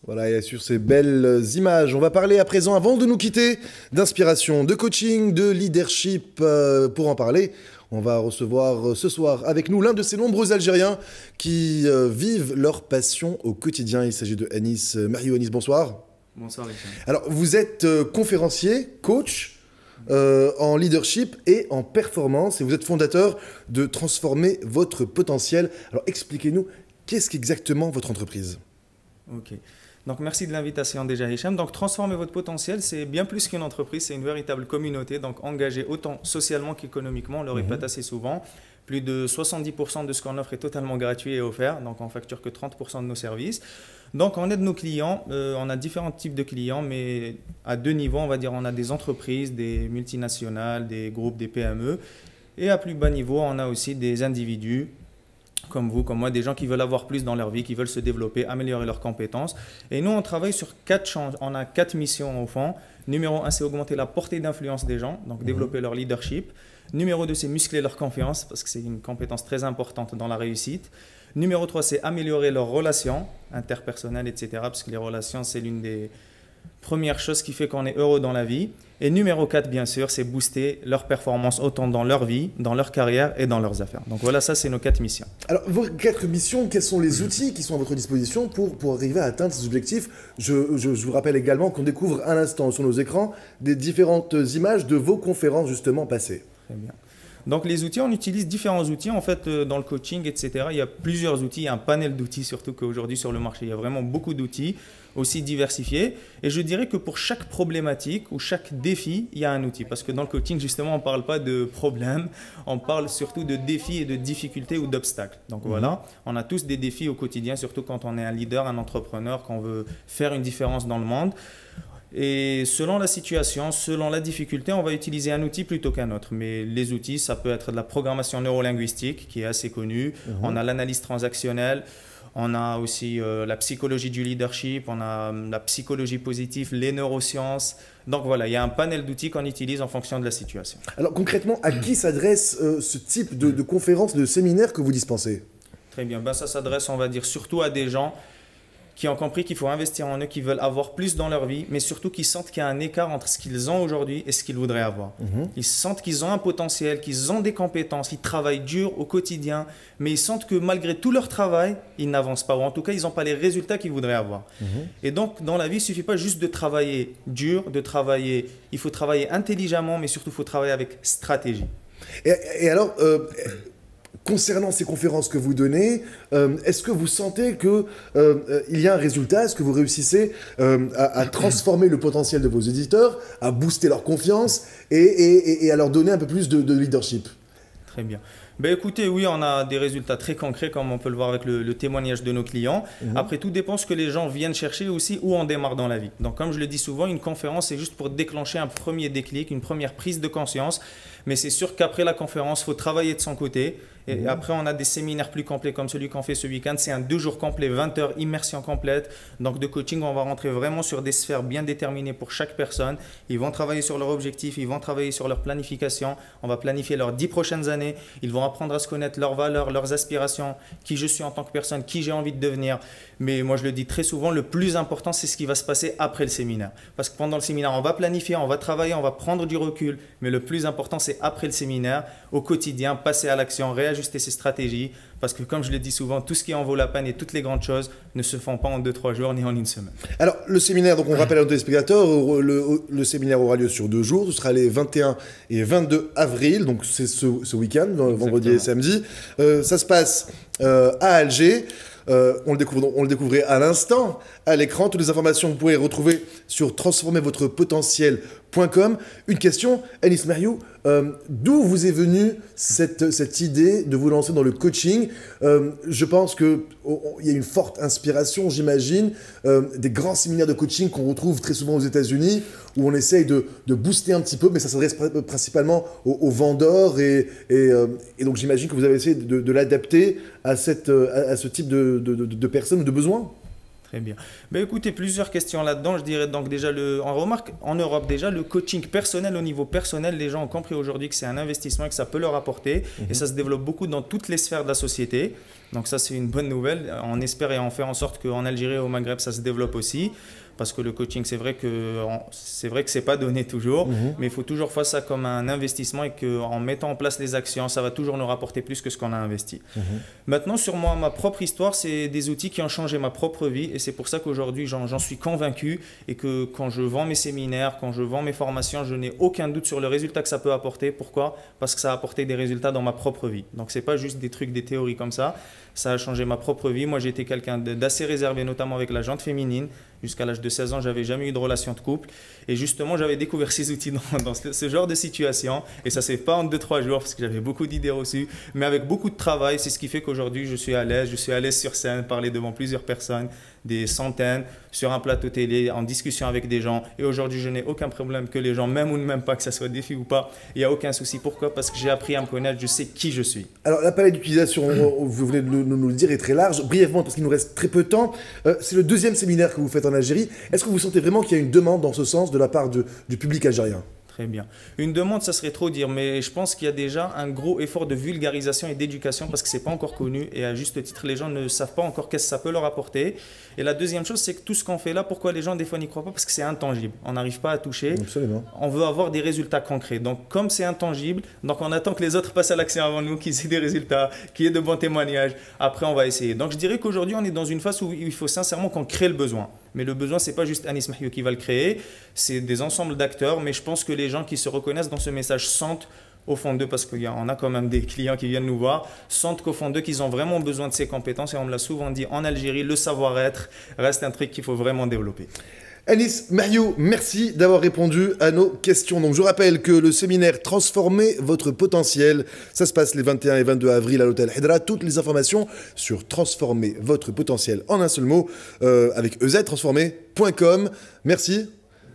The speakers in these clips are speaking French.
Voilà, et sur ces belles images, on va parler à présent, avant de nous quitter, d'inspiration, de coaching, de leadership. Pour en parler, on va recevoir ce soir avec nous l'un de ces nombreux Algériens qui vivent leur passion au quotidien. Il s'agit de Anis Merioux. Anis, bonsoir. Bonsoir, Richard. Alors, vous êtes conférencier, coach en leadership et en performance, et vous êtes fondateur de Transformer votre potentiel. Alors, expliquez-nous, qu'est-ce qu'exactement votre entreprise ? Ok. Donc, merci de l'invitation déjà, Hicham. Donc, transformer votre potentiel, c'est bien plus qu'une entreprise, c'est une véritable communauté, donc engagée autant socialement qu'économiquement. On le répète assez souvent. Plus de 70% de ce qu'on offre est totalement gratuit et offert, donc on facture que 30% de nos services. Donc, on aide nos clients. On a différents types de clients, mais à deux niveaux, on va dire, on a des entreprises, des multinationales, des groupes, des PME. Et à plus bas niveau, on a aussi des individus comme vous, comme moi, des gens qui veulent avoir plus dans leur vie, qui veulent se développer, améliorer leurs compétences. Et nous, on travaille sur 4 champs. On a 4 missions au fond. Numéro 1, c'est augmenter la portée d'influence des gens, donc développer leur leadership. Numéro 2, c'est muscler leur confiance, parce que c'est une compétence très importante dans la réussite. Numéro 3, c'est améliorer leurs relations interpersonnelles, etc. Parce que les relations, c'est l'une des premières choses qui fait qu'on est heureux dans la vie. Et numéro 4, bien sûr, c'est booster leur performance autant dans leur vie, dans leur carrière et dans leurs affaires. Donc voilà, ça, c'est nos 4 missions. Alors, vos 4 missions, quels sont les outils qui sont à votre disposition pour arriver à atteindre ces objectifs ? Je vous rappelle également qu'on découvre à l'instant sur nos écrans des différentes images de vos conférences justement passées. Très bien. Donc les outils, on utilise différents outils en fait dans le coaching, etc. Il y a plusieurs outils, il y a un panel d'outils surtout qu'aujourd'hui sur le marché. Il y a vraiment beaucoup d'outils aussi diversifiés. Et je dirais que pour chaque problématique ou chaque défi, il y a un outil. Parce que dans le coaching, justement, on ne parle pas de problèmes, on parle surtout de défis et de difficultés ou d'obstacles. Donc voilà, on a tous des défis au quotidien, surtout quand on est un leader, un entrepreneur, qu'on veut faire une différence dans le monde. Et selon la situation, selon la difficulté, on va utiliser un outil plutôt qu'un autre. Mais les outils, ça peut être de la programmation neurolinguistique, qui est assez connue. On a l'analyse transactionnelle. On a aussi la psychologie du leadership. On a la psychologie positive, les neurosciences. Donc voilà, il y a un panel d'outils qu'on utilise en fonction de la situation. Alors concrètement, à qui s'adresse ce type de conférences, de séminaires que vous dispensez ? Très bien. Ben, ça s'adresse, on va dire, surtout à des gens qui ont compris qu'il faut investir en eux, qui veulent avoir plus dans leur vie, mais surtout qui sentent qu'il y a un écart entre ce qu'ils ont aujourd'hui et ce qu'ils voudraient avoir. Ils sentent qu'ils ont un potentiel, qu'ils ont des compétences, ils travaillent dur au quotidien, mais ils sentent que malgré tout leur travail, ils n'avancent pas, ou en tout cas, ils n'ont pas les résultats qu'ils voudraient avoir. Et donc, dans la vie, il ne suffit pas juste de travailler dur, il faut travailler intelligemment, mais surtout, il faut travailler avec stratégie. Et alors, concernant ces conférences que vous donnez, est-ce que vous sentez qu'il y a un résultat ? Est-ce que vous réussissez à transformer le potentiel de vos éditeurs, à booster leur confiance et à leur donner un peu plus de leadership ? Très bien. Ben écoutez, oui, on a des résultats très concrets, comme on peut le voir avec le témoignage de nos clients. Après, tout dépend ce que les gens viennent chercher aussi où on démarre dans la vie. Donc, comme je le dis souvent, une conférence, c'est juste pour déclencher un premier déclic, une première prise de conscience. Mais c'est sûr qu'après la conférence, il faut travailler de son côté. Et après, on a des séminaires plus complets comme celui qu'on fait ce week-end. C'est un 2 jours complet, 20 heures, immersion complète. Donc, de coaching, on va rentrer vraiment sur des sphères bien déterminées pour chaque personne. Ils vont travailler sur leur objectif, ils vont travailler sur leur planification. On va planifier leurs 10 prochaines années. Ils vont apprendre à se connaître leurs valeurs, leurs aspirations, qui je suis en tant que personne, qui j'ai envie de devenir. Mais moi, je le dis très souvent, le plus important, c'est ce qui va se passer après le séminaire. Parce que pendant le séminaire, on va planifier, on va travailler, on va prendre du recul. Mais le plus important, c'est après le séminaire, au quotidien, passer à l'action, réajuster ses stratégies. Parce que comme je le dis souvent, tout ce qui en vaut la peine et toutes les grandes choses ne se font pas en 2-3 jours ni en une semaine. Alors, le séminaire, donc on rappelle à nos téléspectateurs, le séminaire aura lieu sur 2 jours. Ce sera les 21 et 22 avril, donc c'est ce week-end, vendredi et samedi. Ça se passe à Alger. On le découvrait à l'instant à l'écran. Toutes les informations, vous pouvez les retrouver sur transformervotrePotentiel.com. Une question, Anis Merioux, d'où vous est venue cette idée de vous lancer dans le coaching ? Je pense qu'il y a une forte inspiration, j'imagine, des grands séminaires de coaching qu'on retrouve très souvent aux États-Unis, où on essaye de booster un petit peu, mais ça s'adresse principalement aux vendeurs. Et donc j'imagine que vous avez essayé de l'adapter à ce type de personnes ou de besoins. Très bien. Ben écoutez, plusieurs questions là-dedans. Je dirais donc déjà, on remarque en Europe déjà, le coaching personnel au niveau personnel, les gens ont compris aujourd'hui que c'est un investissement et que ça peut leur apporter. Et ça se développe beaucoup dans toutes les sphères de la société. Donc ça, c'est une bonne nouvelle. On espère et on fait en sorte qu'en Algérie et au Maghreb, ça se développe aussi. Parce que le coaching, c'est vrai que c'est pas donné toujours, mais il faut toujours faire ça comme un investissement et qu'en mettant en place les actions, ça va toujours nous rapporter plus que ce qu'on a investi. Maintenant, sur moi, ma propre histoire, c'est des outils qui ont changé ma propre vie et c'est pour ça qu'aujourd'hui, j'en suis convaincu et que quand je vends mes séminaires, quand je vends mes formations, je n'ai aucun doute sur le résultat que ça peut apporter. Pourquoi? Parce que ça a apporté des résultats dans ma propre vie. Donc, c'est pas juste des trucs, des théories comme ça. Ça a changé ma propre vie. Moi, j'étais quelqu'un d'assez réservé, notamment avec la jante féminine. Jusqu'à l'âge de 16 ans, je n'avais jamais eu de relation de couple. Et justement, j'avais découvert ces outils dans ce genre de situation. Et ça ne s'est pas en 2-3 jours parce que j'avais beaucoup d'idées reçues. Mais avec beaucoup de travail, c'est ce qui fait qu'aujourd'hui, je suis à l'aise. Je suis à l'aise sur scène, parler devant plusieurs personnes, des centaines, sur un plateau télé, en discussion avec des gens. Et aujourd'hui, je n'ai aucun problème que les gens m'aiment ou ne m'aiment pas, que ça soit des filles ou pas. Il n'y a aucun souci. Pourquoi? Parce que j'ai appris à me connaître, je sais qui je suis. Alors, la palette d'utilisation, vous venez de nous le dire, est très large. Brièvement, parce qu'il nous reste très peu de temps, c'est le deuxième séminaire que vous faites en Algérie. Est-ce que vous sentez vraiment qu'il y a une demande dans ce sens de la part du public algérien? Très bien. Une demande, ça serait trop dire, mais je pense qu'il y a déjà un gros effort de vulgarisation et d'éducation parce que ce n'est pas encore connu et à juste titre, les gens ne savent pas encore qu'est-ce que ça peut leur apporter. Et la deuxième chose, c'est que tout ce qu'on fait là, pourquoi les gens des fois n'y croient pas? Parce que c'est intangible. On n'arrive pas à toucher. Absolument. On veut avoir des résultats concrets. Donc, comme c'est intangible, donc on attend que les autres passent à l'action avant nous, qu'ils aient des résultats, qu'il y ait de bons témoignages. Après, on va essayer. Donc, je dirais qu'aujourd'hui, on est dans une phase où il faut sincèrement qu'on crée le besoin. Mais le besoin, ce n'est pas juste Anis Mahiou qui va le créer, c'est des ensembles d'acteurs. Mais je pense que les gens qui se reconnaissent dans ce message sentent au fond d'eux, parce qu'on a quand même des clients qui viennent nous voir, sentent qu'au fond d'eux qu'ils ont vraiment besoin de ces compétences. Et on me l'a souvent dit, en Algérie, le savoir-être reste un truc qu'il faut vraiment développer. Anis Mahiou, merci d'avoir répondu à nos questions. Donc, je rappelle que le séminaire Transformer votre potentiel, ça se passe les 21 et 22 avril à l'hôtel Hedra. Toutes les informations sur Transformer votre potentiel en un seul mot avec eztransformer.com. Merci.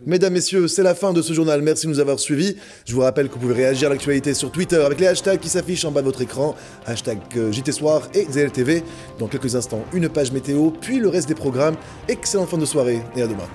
Mesdames, Messieurs, c'est la fin de ce journal. Merci de nous avoir suivis. Je vous rappelle que vous pouvez réagir à l'actualité sur Twitter avec les hashtags qui s'affichent en bas de votre écran. Hashtag JT Soir et ZLTV. Dans quelques instants, une page météo, puis le reste des programmes. Excellente fin de soirée et à demain.